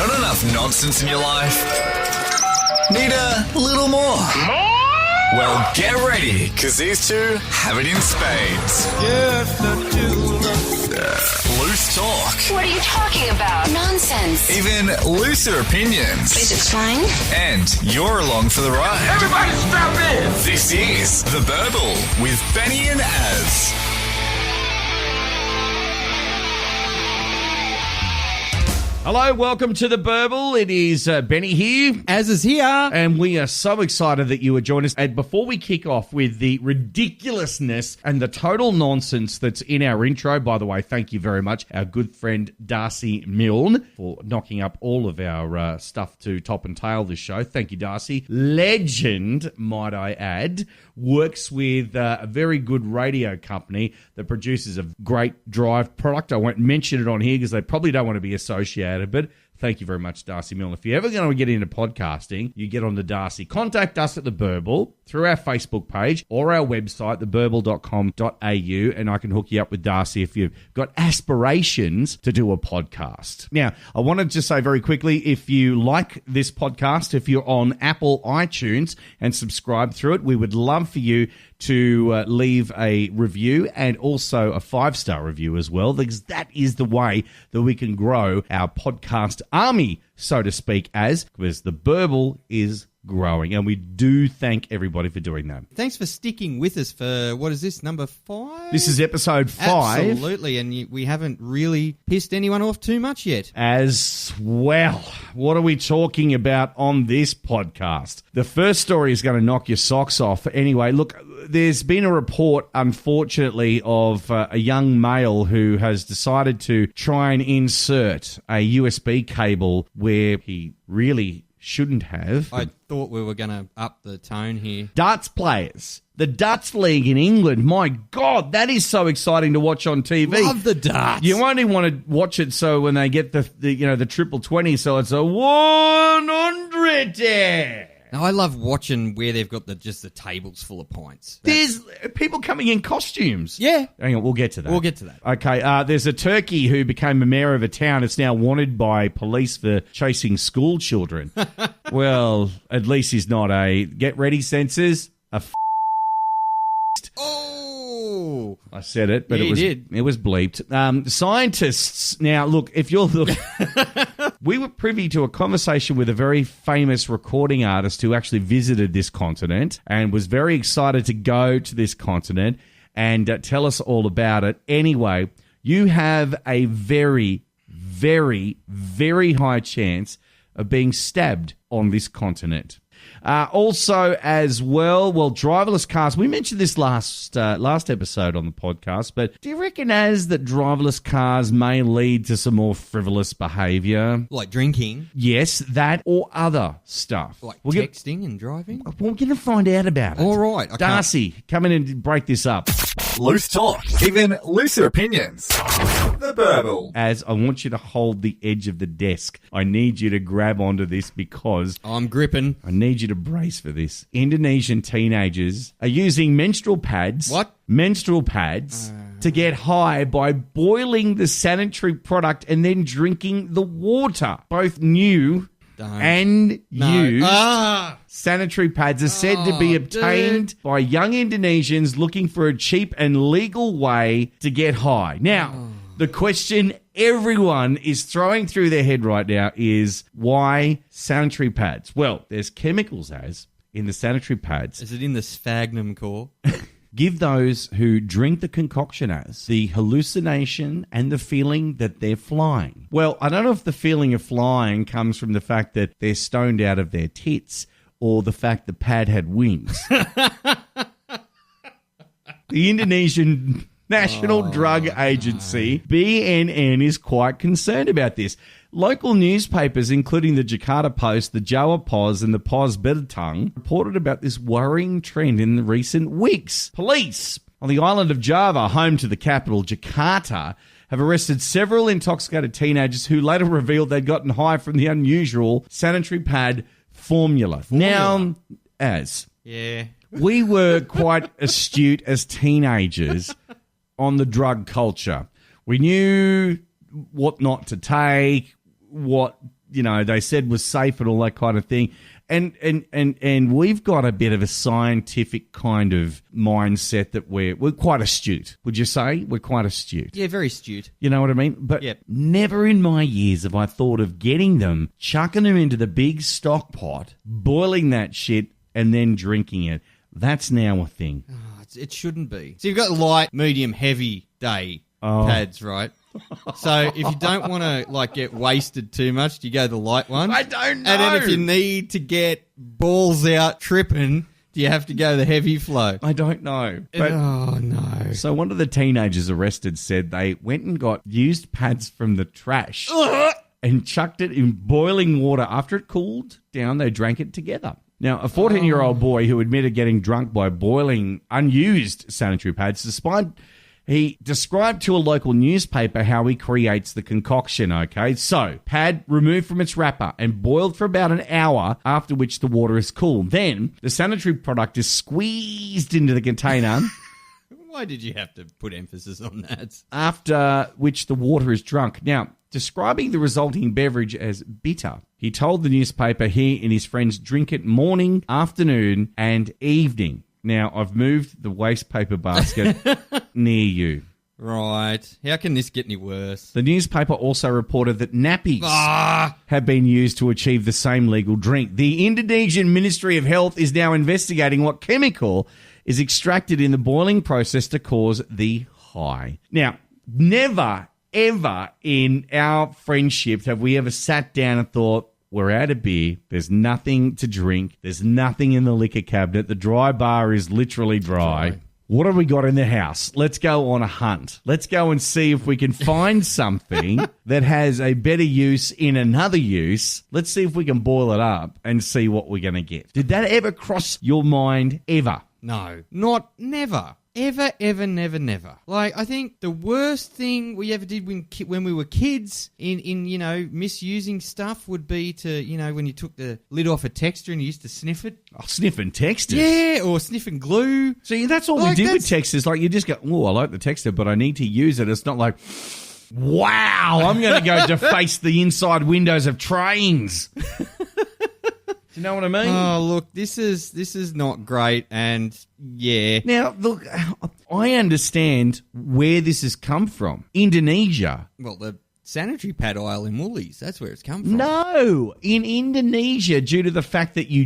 Not enough nonsense in your life? Need a little more? Well, get ready, because these two have it in spades. Loose talk. What are you talking about? Nonsense. Even looser opinions. Please explain. And you're along for the ride. Everybody strap in! This is The Burble with Benny and Az. Hello, welcome to The Burble. It is Benny here. Az is here. And we are so excited that you would join us. And before we kick off with the ridiculousness and the total nonsense that's in our intro, by the way, thank you very much, our good friend Darcy Milne, for knocking up all of our stuff to top and tail this show. Thank you, Darcy. Legend, might I add, works with a very good radio company that produces a great drive product. I won't mention it on here because they probably don't want to be associated, but thank you very much, Darcy Milne. If you're ever going to get into podcasting, you get on to Darcy. Contact us at The Burble through our Facebook page or our website, theburble.com.au, and I can hook you up with Darcy if you've got aspirations to do a podcast. Now, I wanted to say very quickly, if you like this podcast, if you're on Apple iTunes and subscribe through it, we would love for you to leave a review and also a 5-star review as well, because that is the way that we can grow our podcast army, so to speak, because The Burble is growing, and we do thank everybody for doing that. Thanks for sticking with us for, what is this, number 5? This is episode 5. Absolutely, and we haven't really pissed anyone off too much yet. As well, what are we talking about on this podcast? The first story is going to knock your socks off. Anyway, look, there's been a report, unfortunately, of a young male who has decided to try and insert a USB cable where he really shouldn't have. I thought we were going to up the tone here. Darts players. The Darts League in England. My God, that is so exciting to watch on TV. Love the darts. You only want to watch it so when they get the triple 20, so it's a 100. Now, I love watching where they've got just the tables full of points. There's people coming in costumes. Yeah. Hang on, we'll get to that. We'll get to that. Okay, there's a turkey who became a mayor of a town. It's now wanted by police for chasing school children. Well, at least he's not a, get ready, censors, a Oh! I said it, but Yeah, it was bleeped. Scientists, now look, if you're we were privy to a conversation with a very famous recording artist who actually visited this continent and was very excited to go to this continent and tell us all about it. Anyway, you have a very, very, very high chance of being stabbed on this continent. Also, as well, driverless cars. We mentioned this last episode on the podcast, but do you reckon that driverless cars may lead to some more frivolous behaviour? Like drinking? Yes, that or other stuff. Like texting and driving? We're going to find out about it. All right. Darcy, come in and break this up. Loose talk. Even looser opinions. The Burble. As I want you to hold the edge of the desk. I need you to grab onto this because I'm gripping. I need you to brace for this. Indonesian teenagers are using menstrual pads. What? Menstrual pads to get high by boiling the sanitary product and then drinking the water. Both new and used sanitary pads are said to be obtained by young Indonesians looking for a cheap and legal way to get high. Now, the question everyone is throwing through their head right now is, why sanitary pads? Well, there's chemicals in the sanitary pads. Is it in the sphagnum core? Give those who drink the concoction the hallucination and the feeling that they're flying. Well, I don't know if the feeling of flying comes from the fact that they're stoned out of their tits or the fact the pad had wings. The Indonesian National Drug Agency, BNN, is quite concerned about this. Local newspapers, including the Jakarta Post, the Jawa Pos, and the Pos Bintang, reported about this worrying trend in the recent weeks. Police on the island of Java, home to the capital, Jakarta, have arrested several intoxicated teenagers who later revealed they'd gotten high from the unusual sanitary pad formula. Now, we were quite astute as teenagers on the drug culture. We knew what not to take, what they said was safe and all that kind of thing. And we've got a bit of a scientific kind of mindset that we're quite astute. Would you say we're quite astute? Yeah, very astute. You know what I mean? But Yep. never in my years have I thought of getting them, chucking them into the big stock pot, boiling that shit, and then drinking it. That's now a thing. Oh, it shouldn't be. So you've got light, medium, heavy day pads, right? So if you don't want to get wasted too much, do you go the light one? I don't know. And then if you need to get balls out tripping, do you have to go the heavy flow? I don't know. But Oh, no. so one of the teenagers arrested said they went and got used pads from the trash and chucked it in boiling water. After it cooled down, they drank it together. Now, a 14-year-old boy who admitted getting drunk by boiling unused sanitary pads, he described to a local newspaper how he creates the concoction, okay? So, pad removed from its wrapper and boiled for about an hour, after which the water is cooled. Then, the sanitary product is squeezed into the container. Why did you have to put emphasis on that? After which the water is drunk. Now, describing the resulting beverage as bitter, he told the newspaper he and his friends drink it morning, afternoon, and evening. Now, I've moved the waste paper basket near you. Right. How can this get any worse? The newspaper also reported that nappies have been used to achieve the same legal drink. The Indonesian Ministry of Health is now investigating what chemical is extracted in the boiling process to cause the high. Now, never, ever in our friendship have we ever sat down and thought, we're out of beer, there's nothing to drink, there's nothing in the liquor cabinet, the dry bar is literally dry. What have we got in the house? Let's go on a hunt. Let's go and see if we can find something that has a better use in another use. Let's see if we can boil it up and see what we're going to get. Did that ever cross your mind ever? No. Never. Ever, never, never. I think the worst thing we ever did when we were kids in misusing stuff would be to, when you took the lid off a texter and you used to sniff it. Oh, sniffing texters? Yeah, or sniffing glue. See, that's all we did with texters. You just go, oh, I like the texter, but I need to use it. It's not like, wow, I'm going to go deface the inside windows of trains. Do you know what I mean? Oh, look, this is not great, and yeah. Now, look, I understand where this has come from. Indonesia. Well, the sanitary pad aisle in Woolies, that's where it's come from. No, in Indonesia, due to the fact that you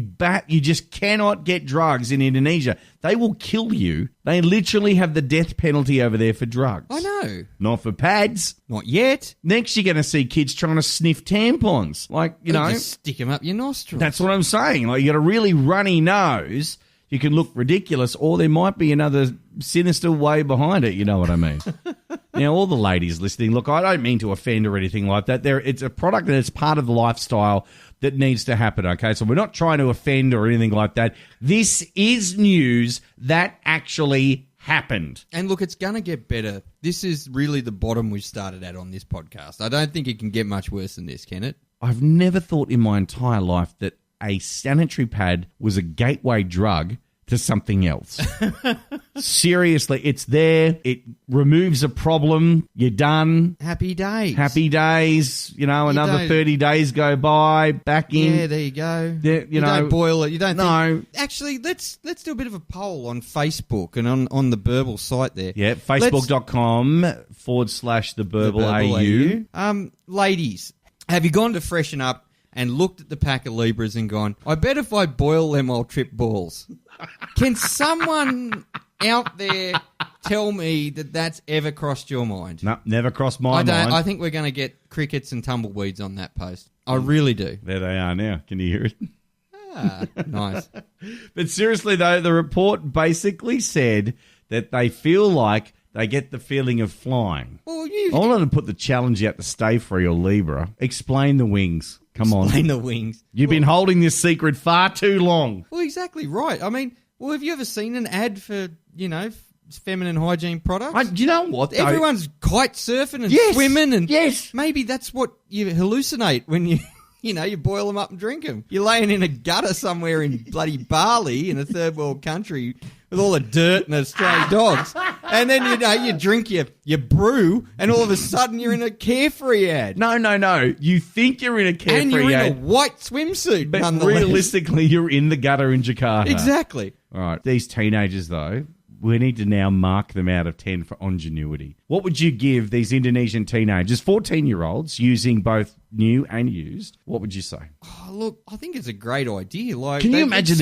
just cannot get drugs in Indonesia. They will kill you. They literally have the death penalty over there for drugs. I know. Not for pads. Not yet. Next, you're going to see kids trying to sniff tampons. Just stick them up your nostrils. That's what I'm saying. You got a really runny nose. You can look ridiculous, or there might be another sinister way behind it. You know what I mean? Now, all the ladies listening, look, I don't mean to offend or anything like that. It's a product and it's part of the lifestyle that needs to happen, okay? So we're not trying to offend or anything like that. This is news that actually happened. And look, it's going to get better. This is really the bottom we've started at on this podcast. I don't think it can get much worse than this, can it? I've never thought in my entire life that a sanitary pad was a gateway drug to something else. Seriously, it's there. It removes a problem. You're done. Happy days. Happy days. Another 30 days go by. Back in. Yeah, there you go. You don't boil it. You don't No. think... Actually, let's do a bit of a poll on Facebook and on the Burble site there. Yeah, facebook.com/the Burble AU. Ladies, have you gone to freshen up and looked at the pack of Libras and gone, I bet if I boil them, I'll trip balls? Can someone out there tell me that that's ever crossed your mind? No, never crossed my mind. I think we're going to get crickets and tumbleweeds on that post. I really do. There they are now. Can you hear it? Ah, nice. But seriously, though, the report basically said that they feel like they get the feeling of flying. Well, I wanted to put the challenge out to Stay Free or Libra. Explain the wings. Come on. Explain the wings. You've been holding this secret far too long. Well, exactly right. I mean, have you ever seen an ad for, feminine hygiene products? Do you know what? Though? Everyone's kite surfing and swimming, and maybe that's what you hallucinate when you boil them up and drink them. You're laying in a gutter somewhere in bloody Bali in a third world country with all the dirt and the stray dogs, And then, you drink your brew, and all of a sudden you're in a Carefree ad. No. You think you're in a Carefree And you're ad, in a white swimsuit, but nonetheless. realistically, you're in the gutter in Jakarta. Exactly. All right. These teenagers, though, we need to now mark them out of 10 for ingenuity. What would you give these Indonesian teenagers, 14-year-olds, using both new and used? What would you say? Oh, look, I think it's a great idea. Like, Can you imagine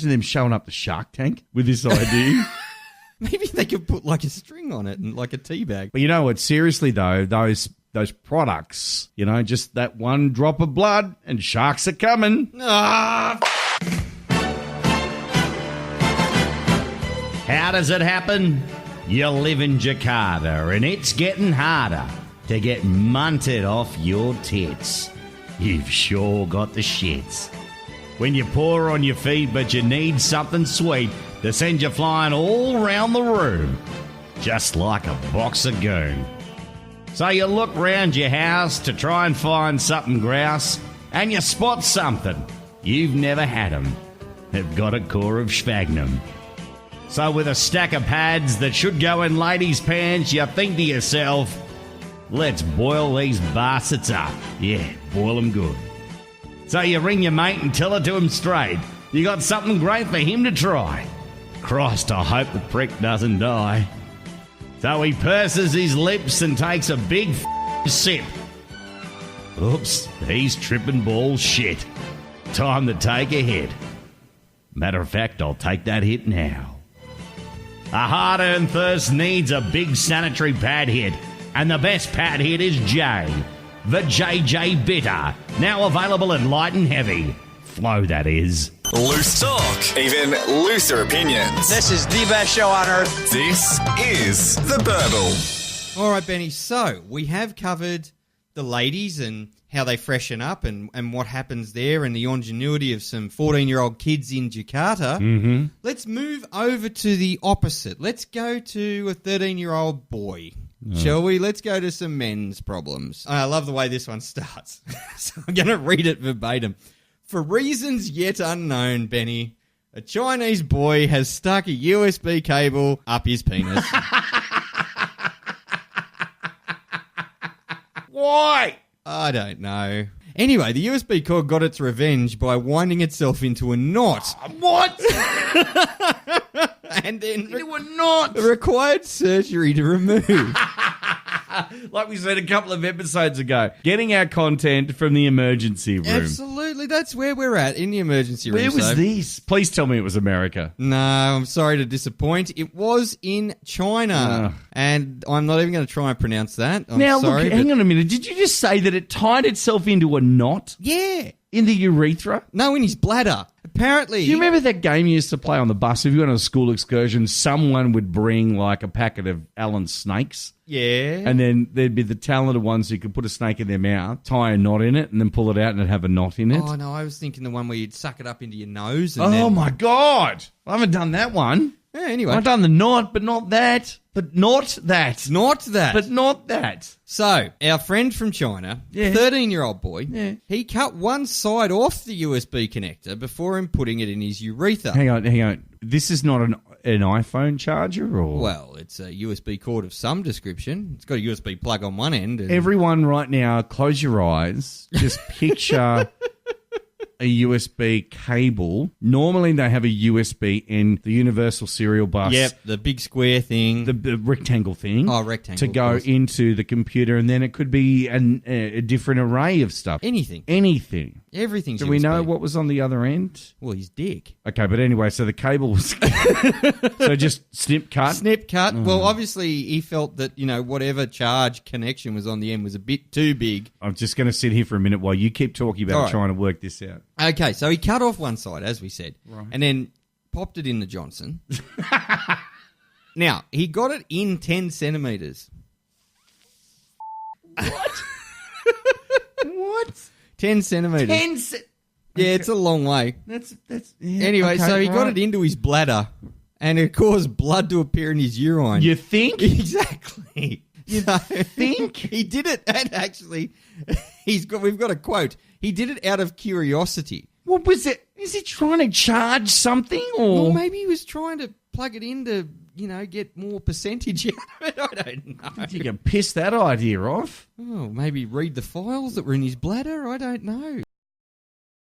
them showing up the Shark Tank with this idea? Maybe they could put like a string on it and like a tea bag. But you know what? Seriously, though, those products, just that one drop of blood and sharks are coming. How does it happen? You live in Jakarta and it's getting harder to get munted off your tits. You've sure got the shits. When you're poor on your feet but you need something sweet to send you flying all round the room, just like a box of goon. So you look round your house to try and find something grouse, and you spot something. You've never had 'em. They've got a core of Sphagham. So with a stack of pads that should go in ladies' pants, you think to yourself, let's boil these bastards up. Yeah, boil 'em good. So you ring your mate and tell it to him straight. You got something great for him to try. Christ, I hope the prick doesn't die. So he purses his lips and takes a big sip. Oops, he's tripping balls shit. Time to take a hit. Matter of fact, I'll take that hit now. A hard-earned thirst needs a big sanitary pad hit, and the best pad hit is J. The JJ Bitter, now available in light and heavy. Flow, that is. Loose talk, even looser opinions. This is the best show on earth. This is The Burble. All right, Benny, so we have covered the ladies and how they freshen up and what happens there and the ingenuity of some 14-year-old kids in Jakarta. Mm-hmm. Let's move over to the opposite. Let's go to a 13-year-old boy. Shall we? Let's go to some men's problems. I love the way this one starts. So I'm going to read it verbatim. For reasons yet unknown, Benny, a Chinese boy has stuck a USB cable up his penis. Why? I don't know. Anyway, the USB cord got its revenge by winding itself into a knot. What? And then You were not. required surgery to remove. Like we said a couple of episodes ago, getting our content from the emergency room. Absolutely, that's where we're at, in the emergency room. Where was so. this? Please tell me it was America. No, I'm sorry to disappoint. It was in China. And I'm not even going to try and pronounce that. I'm Now, sorry. look, hang on a minute. Did you just say that it tied itself into a knot Yeah. in the urethra? No, in his bladder. Apparently. Do you remember that game you used to play on the bus? If you went on a school excursion, someone would bring like a packet of Allen snakes. Yeah. And then there'd be the talented ones who could put a snake in their mouth, tie a knot in it, and then pull it out and it'd have a knot in it. Oh, no, I was thinking the one where you'd suck it up into your nose. And Oh, then... my God. I haven't done that one. Yeah, anyway. I've done the knot, but not that. But not that. Not that. But not that. So, our friend from China, Yeah. 13-year-old boy, Yeah. he cut one side off the USB connector before him putting it in his urethra. Hang on. This is not an iPhone charger, or Well, it's a USB cord of some description. It's got a USB plug on one end. And everyone right now, close your eyes. Just picture a USB cable. Normally, they have a USB in the universal serial bus. Yep, the big square thing. The rectangle thing. Oh, rectangle, To of go course. into the computer, and then it could be a different array of stuff. Anything. Anything. Everything's Do USB. we know what was on the other end? Well, his dick. Okay, but anyway, so the cable was... so just snip cut? Snip cut. Well, obviously, he felt that, whatever charge connection was on the end was a bit too big. I'm just going to sit here for a minute while you keep talking about All right. trying to work this out. Okay, so he cut off one side, as we said, and then popped it in the Johnson. Now, he got it in 10 centimetres. What? 10 centimetres. Yeah, it's a long way. That's Anyway, okay, so he got right. it into his bladder, and it caused blood to appear in his urine. You think? Exactly. You think? He did it, and actually, we've got a quote. He did it out of curiosity. What was it? Is he trying to charge something, or Well, maybe he was trying to plug it into, get more percentage out of it? I don't know. You can piss that idea off. Oh, maybe read the files that were in his bladder? I don't know.